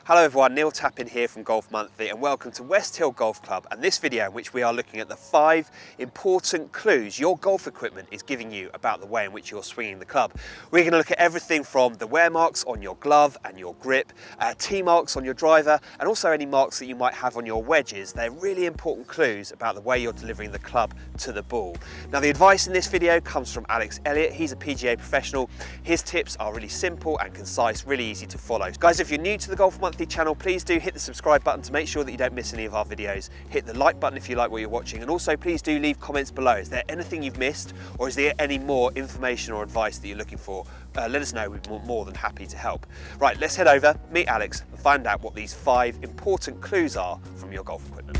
Hello everyone, Neil Tappin here from Golf Monthly and welcome to West Hill Golf Club and this video in which we are looking at the 5 important clues your golf equipment is giving you about the way in which you're swinging the club. We're going to look at everything from the wear marks on your glove and your grip, tee marks on your driver and also any marks that you might have on your wedges. They're really important clues about the way you're delivering the club to the ball. Now the advice in this video comes from Alex Elliott. He's a PGA professional. His tips are really simple and concise, really easy to follow. Guys, if you're new to the Golf Monthly channel, please do hit the subscribe button to make sure that you don't miss any of our videos. Hit the like button if you like what you're watching, and also please do leave comments below. Is there anything you've missed, or is there any more information or advice that you're looking for? Let us know, we'd be more than happy to help. Right, let's head over, meet Alex, and find out what these 5 important clues are from your golf equipment.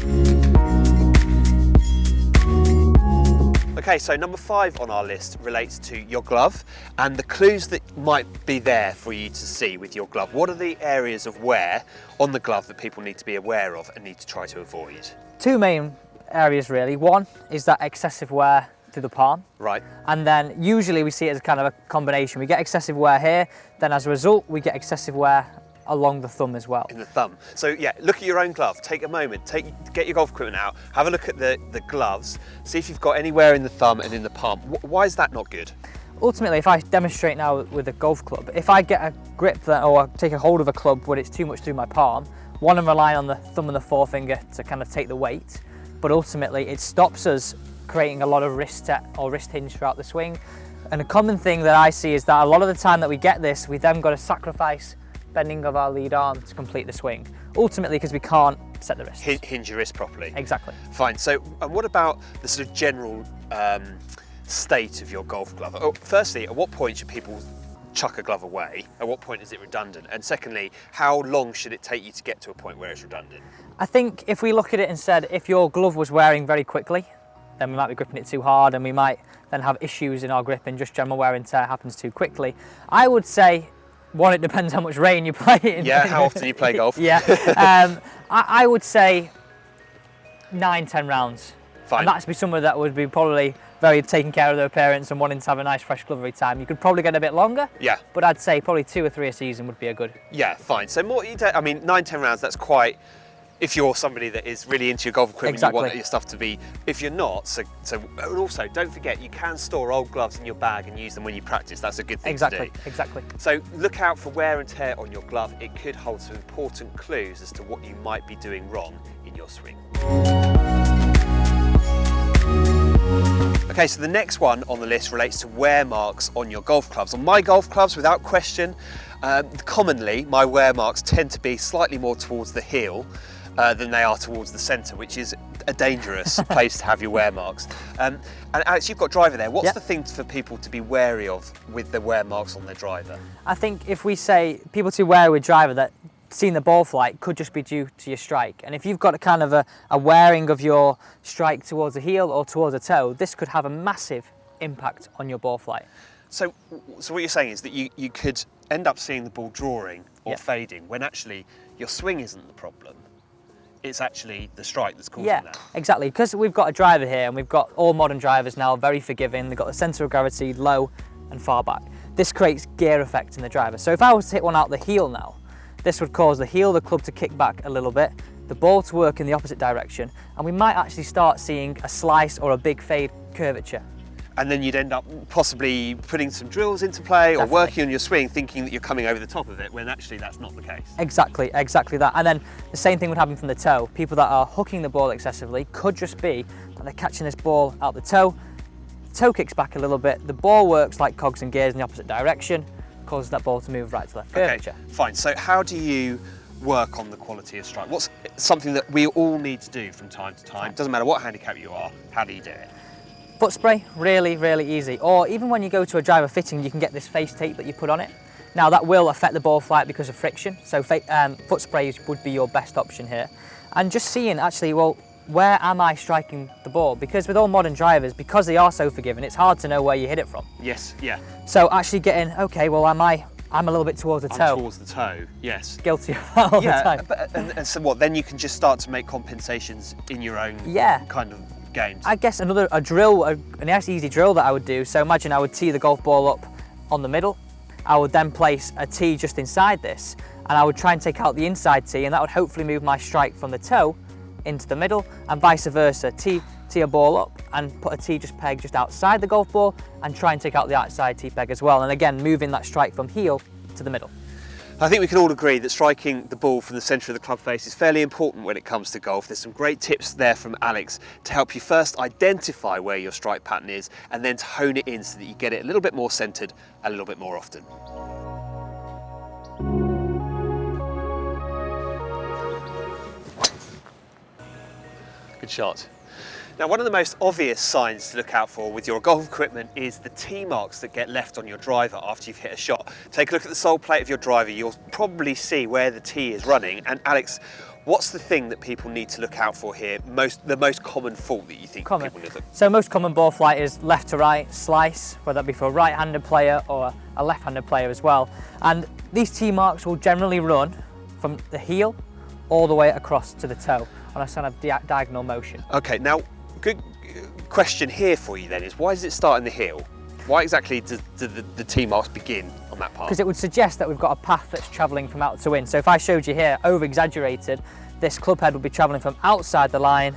Okay, so number 5 on our list relates to your glove and the clues that might be there for you to see with your glove. What are the areas of wear on the glove that people need to be aware of and need to try to avoid? 2 main areas really. One is that excessive wear through the palm. Right. And then usually we see it as kind of a combination. We get excessive wear here, then as a result we get excessive wear along the thumb as well. In the thumb. So yeah, look at your own glove, take a moment, get your golf equipment out, have a look at the gloves, see if you've got anywhere in the thumb and in the palm. Why is that not good? Ultimately, if I demonstrate now with a golf club, if I get a grip that, or take a hold of a club when it's too much through my palm, one, I'm relying on the thumb and the forefinger to kind of take the weight, but ultimately it stops us creating a lot of wrist hinge throughout the swing. And a common thing that I see is that a lot of the time that we get this, we then got to sacrifice bending of our lead arm to complete the swing. Ultimately, because we can't set the wrist. Hinge your wrist properly. Exactly. Fine. So, and what about the sort of general state of your golf glove? Oh, firstly, at what point should people chuck a glove away? At what point is it redundant? And secondly, how long should it take you to get to a point where it's redundant? I think if we look at it and said, if your glove was wearing very quickly, then we might be gripping it too hard and we might then have issues in our grip and just general wear and tear happens too quickly. I would say, one, it depends how much rain you play in. Yeah, how often you play golf. Yeah, I would say 9-10 rounds. Fine. And that's be someone that would be probably very taking care of their appearance and wanting to have a nice fresh glove every time. You could probably get a bit longer. Yeah. But I'd say probably 2 or 3 a season would be a good. Yeah, fine. So more, I mean, 9-10 rounds, that's quite, if you're somebody that is really into your golf equipment, exactly. You want your stuff to be, if you're not, and also don't forget, you can store old gloves in your bag and use them when you practice. That's a good thing to do. Exactly. So look out for wear and tear on your glove. It could hold some important clues as to what you might be doing wrong in your swing. Okay, so the next one on the list relates to wear marks on your golf clubs. On my golf clubs, without question, commonly my wear marks tend to be slightly more towards the heel than they are towards the centre, which is a dangerous place to have your wear marks. And Alex, you've got driver there. What's the thing for people to be wary of with the wear marks on their driver? I think if we say people to wear with driver, that seeing the ball flight could just be due to your strike. And if you've got a kind of a wearing of your strike towards the heel or towards the toe, this could have a massive impact on your ball flight. So what you're saying is that you could end up seeing the ball drawing or fading when actually your swing isn't the problem. It's actually the strike that's causing that. Yeah, exactly. Because we've got a driver here and we've got all modern drivers now very forgiving. They've got the centre of gravity low and far back. This creates gear effect in the driver. So if I was to hit one out the heel now, this would cause the heel of the club to kick back a little bit, the ball to work in the opposite direction, and we might actually start seeing a slice or a big fade curvature. And then you'd end up possibly putting some drills into play or working on your swing thinking that you're coming over the top of it when actually that's not the case. Exactly that. And then the same thing would happen from the toe. People that are hooking the ball excessively could just be that they're catching this ball out the toe kicks back a little bit, the ball works like cogs and gears in the opposite direction, causes that ball to move right to left curvature. Okay, fine. So how do you work on the quality of strike? What's something that we all need to do from time to time? Doesn't matter what handicap you are, how do you do it? Foot spray, really easy. Or even when you go to a driver fitting, you can get this face tape that you put on it. Now that will affect the ball flight because of friction, so foot sprays would be your best option here. And just seeing actually, well, where am I striking the ball? Because with all modern drivers, because they are so forgiving, it's hard to know where you hit it from. Yes, yeah. So actually getting, okay, well, I'm a little bit towards the toe. Towards the toe, yes. Guilty of that all the time. And so what, then you can just start to make compensations in your own kind of games. I guess a drill, a nice easy drill that I would do. So imagine I would tee the golf ball up on the middle. I would then place a tee just inside this, and I would try and take out the inside tee, and that would hopefully move my strike from the toe into the middle, and vice versa. Tee a ball up and put a tee just peg just outside the golf ball and try and take out the outside tee peg as well, and again moving that strike from heel to the middle. I think we can all agree that striking the ball from the centre of the club face is fairly important when it comes to golf. There's some great tips there from Alex to help you first identify where your strike pattern is and then to hone it in so that you get it a little bit more centred a little bit more often. Good shot. Now, one of the most obvious signs to look out for with your golf equipment is the tee marks that get left on your driver after you've hit a shot. Take a look at the sole plate of your driver. You'll probably see where the tee is running. And Alex, what's the thing that people need to look out for here? The most common fault that you think people need to... So most common ball flight is left to right slice, whether that be for a right-handed player or a left-handed player as well. And these tee marks will generally run from the heel all the way across to the toe on a kind of diagonal motion. Okay, now, good question here for you then is, why does it start in the heel? Why exactly do the tee marks begin on that part? Because it would suggest that we've got a path that's travelling from out to in. So if I showed you here, over-exaggerated, this club head would be travelling from outside the line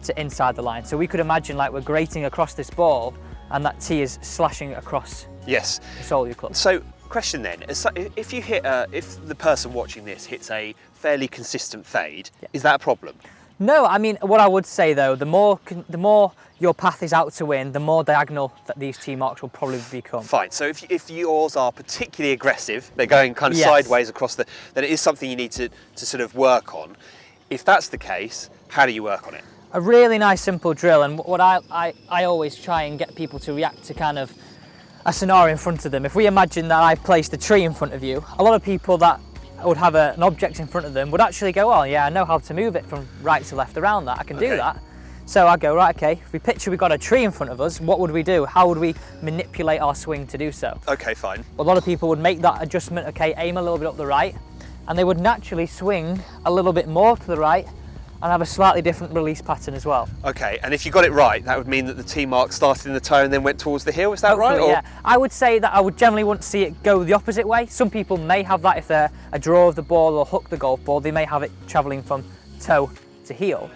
to inside the line. So we could imagine like we're grating across this ball and that tee is slashing across the sole of your club. So, question then, if you hit, if the person watching this hits a fairly consistent fade, is that a problem? No, I mean, what I would say though, the more your path is out to win, the more diagonal that these tee marks will probably become. Fine, so if yours are particularly aggressive, they're going kind of sideways across then it is something you need to sort of work on. If that's the case, how do you work on it? A really nice simple drill, and what I always try and get people to react to kind of a scenario in front of them. If we imagine that I placed a tree in front of you, a lot of people that would have an object in front of them would actually go, oh yeah, I know how to move it from right to left around that, I can do that. So I go, right, okay, if we picture we've got a tree in front of us, what would we do? How would we manipulate our swing to do so? Okay, fine. A lot of people would make that adjustment, okay, aim a little bit up the right, and they would naturally swing a little bit more to the right and have a slightly different release pattern as well. Okay, and if you got it right, that would mean that the tee mark started in the toe and then went towards the heel, is that right? Or? Yeah, I would say that I would generally want to see it go the opposite way. Some people may have that if they're a draw of the ball or hook the golf ball, they may have it travelling from toe to heel.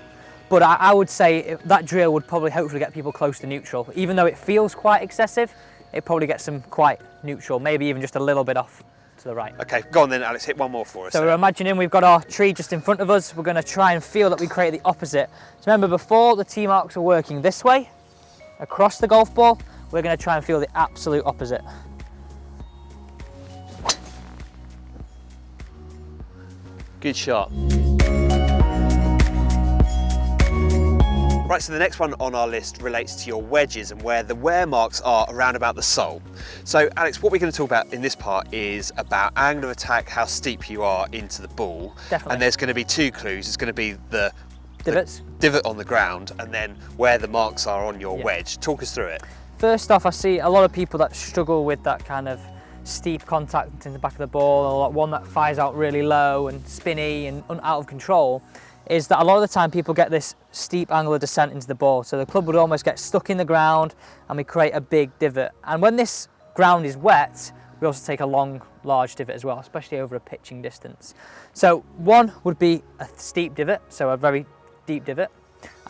But I would say that drill would probably hopefully get people close to neutral. Even though it feels quite excessive, it probably gets them quite neutral, maybe even just a little bit off to the right. Okay, go on then, Alex, hit one more for us. So we're imagining we've got our tree just in front of us. We're going to try and feel that we create the opposite. So remember, before the tee marks are working this way, across the golf ball, we're going to try and feel the absolute opposite. Good shot. Right, so the next one on our list relates to your wedges and where the wear marks are around about the sole. So Alex, what we're going to talk about in this part is about angle of attack, how steep you are into the ball. Definitely. And there's going to be two clues. It's going to be the divot on the ground and then where the marks are on your wedge. Talk us through it. First off, I see a lot of people that struggle with that kind of steep contact in the back of the ball, or one that fires out really low and spinny and out of control, is that a lot of the time people get this steep angle of descent into the ball. So the club would almost get stuck in the ground and we create a big divot. And when this ground is wet, we also take a long, large divot as well, especially over a pitching distance. So one would be a steep divot, so a very deep divot.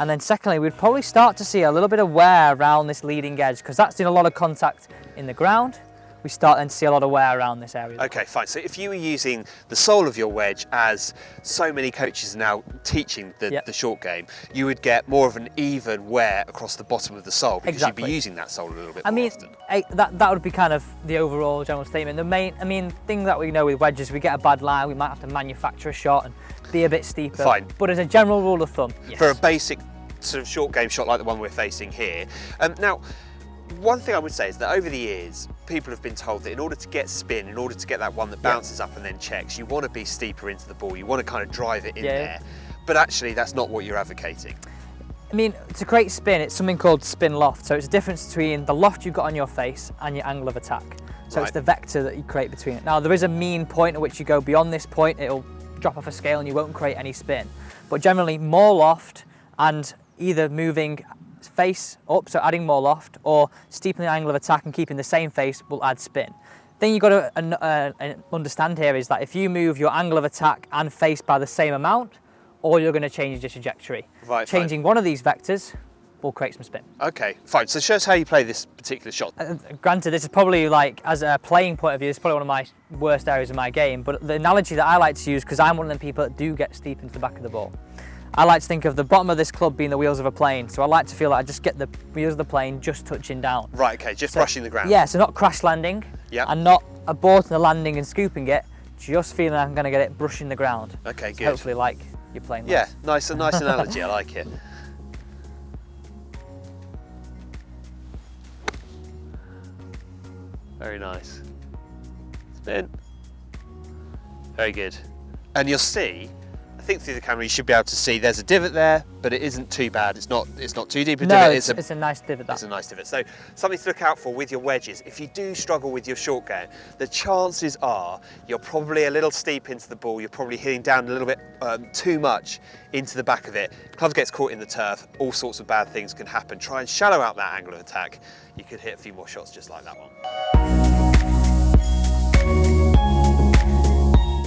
And then secondly, we'd probably start to see a little bit of wear around this leading edge because that's doing a lot of contact in the ground. We start then to see a lot of wear around this area. Okay, fine. So if you were using the sole of your wedge, as so many coaches are now teaching the short game, you would get more of an even wear across the bottom of the sole because you'd be using that sole a little bit more often. That would be kind of the overall general statement. The main thing that we know with wedges, we get a bad lie, we might have to manufacture a shot and be a bit steeper. Fine. But as a general rule of thumb, yes. For a basic sort of short game shot like the one we're facing here. Now, one thing I would say is that over the years, people have been told that in order to get spin, in order to get that one that bounces up and then checks, you want to be steeper into the ball, you want to kind of drive it in there. But actually, that's not what you're advocating. I mean, to create spin, it's something called spin loft. So it's a difference between the loft you've got on your face and your angle of attack. So it's the vector that you create between it. Now, there is a mean point at which you go beyond this point, it'll drop off a scale and you won't create any spin. But generally, more loft and either moving face up, so adding more loft, or steepening the angle of attack and keeping the same face will add spin. Thing you've got to understand here is that if you move your angle of attack and face by the same amount, or you're going to change your trajectory. Right, Changing one of these vectors will create some spin. Okay, fine. So show us how you play this particular shot. Granted, this is probably, like, as a playing point of view, it's probably one of my worst areas of my game, but the analogy that I like to use, because I'm one of them people that do get steep into the back of the ball, I like to think of the bottom of this club being the wheels of a plane. So I like to feel like I just get the wheels of the plane just touching down. Right, okay, just brushing the ground. Yeah, so not crash landing, and not aborting the landing and scooping it, just feeling I'm going to get it brushing the ground. Okay, so good. Hopefully like you're playing Yeah, nice analogy, I like it. Very nice. Spin. Very good. And you'll see, I think through the camera you should be able to see there's a divot there, but it isn't too bad. It's not too deep a divot. It's a nice divot. It's a nice divot. So something to look out for with your wedges. If you do struggle with your short game, the chances are you're probably a little steep into the ball. You're probably hitting down a little bit too much into the back of it. Club gets caught in the turf. All sorts of bad things can happen. Try and shallow out that angle of attack. You could hit a few more shots just like that one.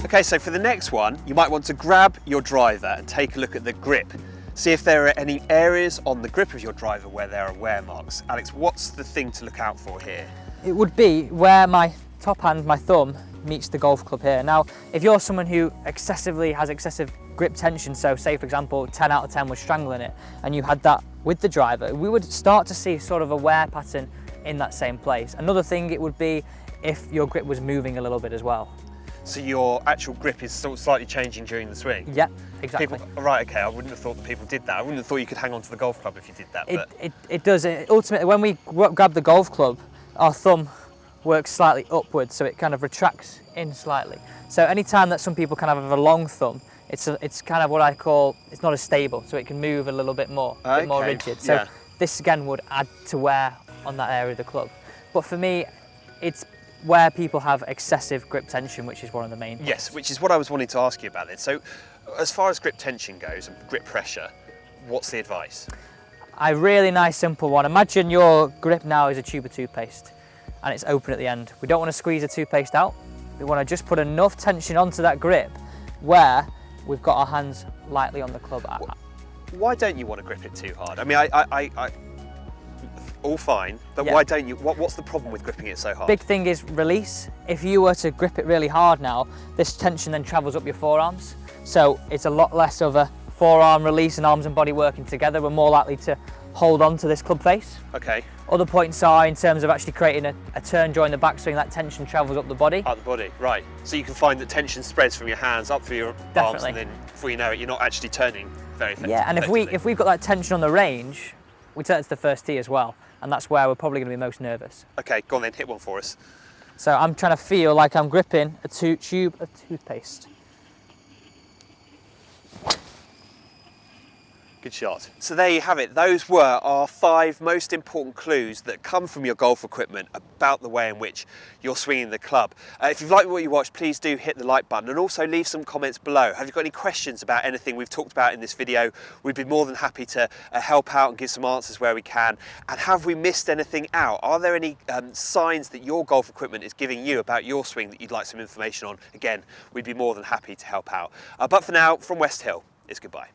Okay, so for the next one, you might want to grab your driver and take a look at the grip. See if there are any areas on the grip of your driver where there are wear marks. Alex, what's the thing to look out for here? It would be where my top hand, my thumb, meets the golf club here. Now, if you're someone who has excessive grip tension, so say for example 10 out of 10 was strangling it, and you had that with the driver, we would start to see sort of a wear pattern in that same place. Another thing it would be if your grip was moving a little bit as well. So your actual grip is sort of slightly changing during the swing? Yeah, exactly. Right, okay, I wouldn't have thought that people did that. I wouldn't have thought you could hang on to the golf club if you did that. It does. Ultimately, when we grab the golf club, our thumb works slightly upwards, so it kind of retracts in slightly. So anytime that some people kind of have a long thumb, it's kind of what I call, it's not as stable, so it can move a little bit more, a bit more rigid. So this again would add to wear on that area of the club. But for me, it's where people have excessive grip tension, which is one of the main points. Yes, which is what I was wanting to ask you about then. So as far as grip tension goes and grip pressure, what's the advice? A really nice simple one. Imagine your grip now is a tube of toothpaste and it's open at the end. We don't want to squeeze the toothpaste out. We want to just put enough tension onto that grip where we've got our hands lightly on the club. Why don't you want to grip it too hard? I mean, I all fine, but why don't you? What's the problem with gripping it so hard? Big thing is release. If you were to grip it really hard now, this tension then travels up your forearms. So it's a lot less of a forearm release and arms and body working together. We're more likely to hold on to this club face. Okay. Other points are in terms of actually creating a turn during the backswing, that tension travels up the body. Up the body, right. So you can find that tension spreads from your hands up through your arms, and then before you know it, you're not actually turning very effectively. Yeah, and if we've got that tension on the range, we turn it to the first tee as well. And that's where we're probably going to be most nervous. Okay, go on then, hit one for us. So I'm trying to feel like I'm gripping a tube of toothpaste. Good shot. So there you have it. Those were our 5 most important clues that come from your golf equipment about the way in which you're swinging the club. If you've liked what you watched, please do hit the like button and also leave some comments below. Have you got any questions about anything we've talked about in this video? We'd be more than happy to help out and give some answers where we can. And have we missed anything out? Are there any signs that your golf equipment is giving you about your swing that you'd like some information on? Again, we'd be more than happy to help out. But for now, from West Hill, it's goodbye.